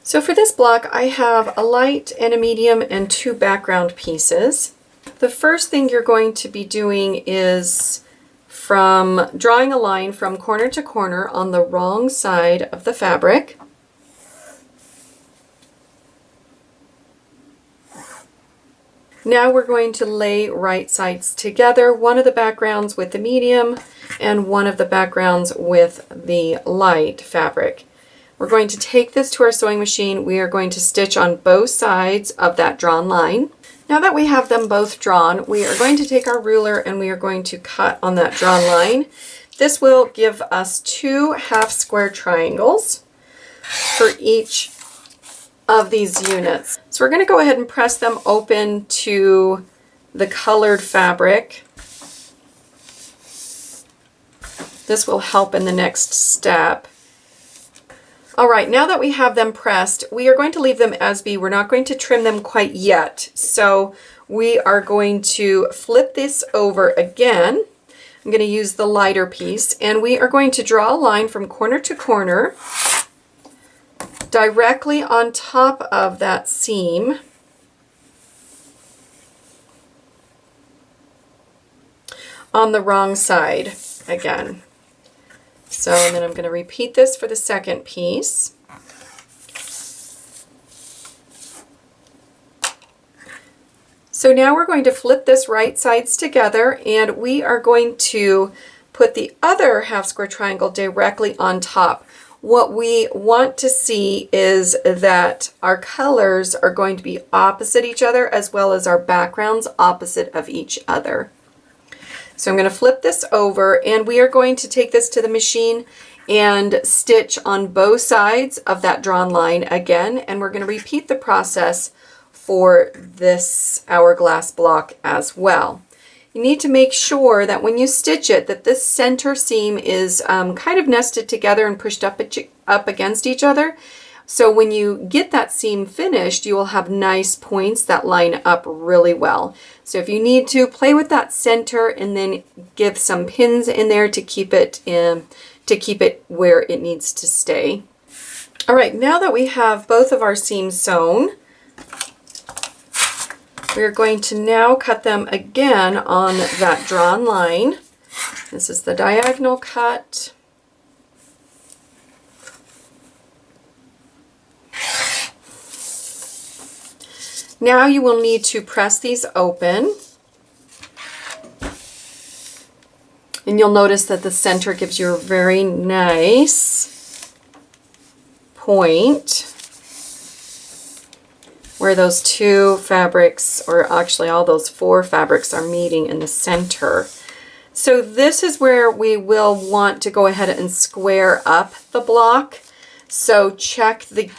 So for this block, I have a light and a medium and two background pieces. The first thing you're going to be doing is from drawing a line from corner to corner on the wrong side of the fabric. Now we're going to lay right sides together, one of the backgrounds with the medium and one of the backgrounds with the light fabric. We're going to take this to our sewing machine. We are going to stitch on both sides of that drawn line. Now that we have them both drawn, we are going to take our ruler and we are going to cut on that drawn line. This will give us 2 half square triangles for each of these units. So we're going to go ahead and press them open to the colored fabric. This will help in the next step. All right, now that we have them pressed, we are going to leave them as be. We're not going to trim them quite yet. So we are going to flip this over again. I'm going to use the lighter piece, and we are going to draw a line from corner to corner directly on top of that seam. On the wrong side again. So, and then I'm going to repeat this for the second piece. So now we're going to flip this right sides together, and we are going to put the other half square triangle directly on top. What we want to see is that our colors are going to be opposite each other, as well as our backgrounds opposite of each other. So I'm going to flip this over, and we are going to take this to the machine and stitch on both sides of that drawn line again, and we're going to repeat the process for this hourglass block as well. You need to make sure that when you stitch it, that this center seam is kind of nested together and pushed up against each other. So when you get that seam finished, you will have nice points that line up really well. So if you need to, play with that center and then give some pins in there to keep it where it needs to stay. All right, now that we have both of our seams sewn, we're going to now cut them again on that drawn line. This is the diagonal cut. Now you will need to press these open. And you'll notice that the center gives you a very nice point where those 2 fabrics, or actually all those 4 fabrics, are meeting in the center. So this is where we will want to go ahead and square up the block. So check the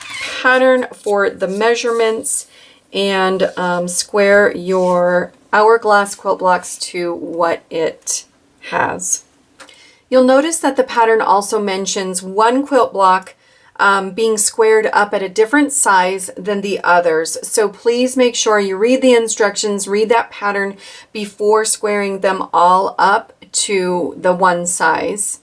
pattern for the measurements and square your hourglass quilt blocks to what it has. You'll notice that the pattern also mentions one quilt block being squared up at a different size than the others. So please make sure you read the instructions, read that pattern before squaring them all up to the one size.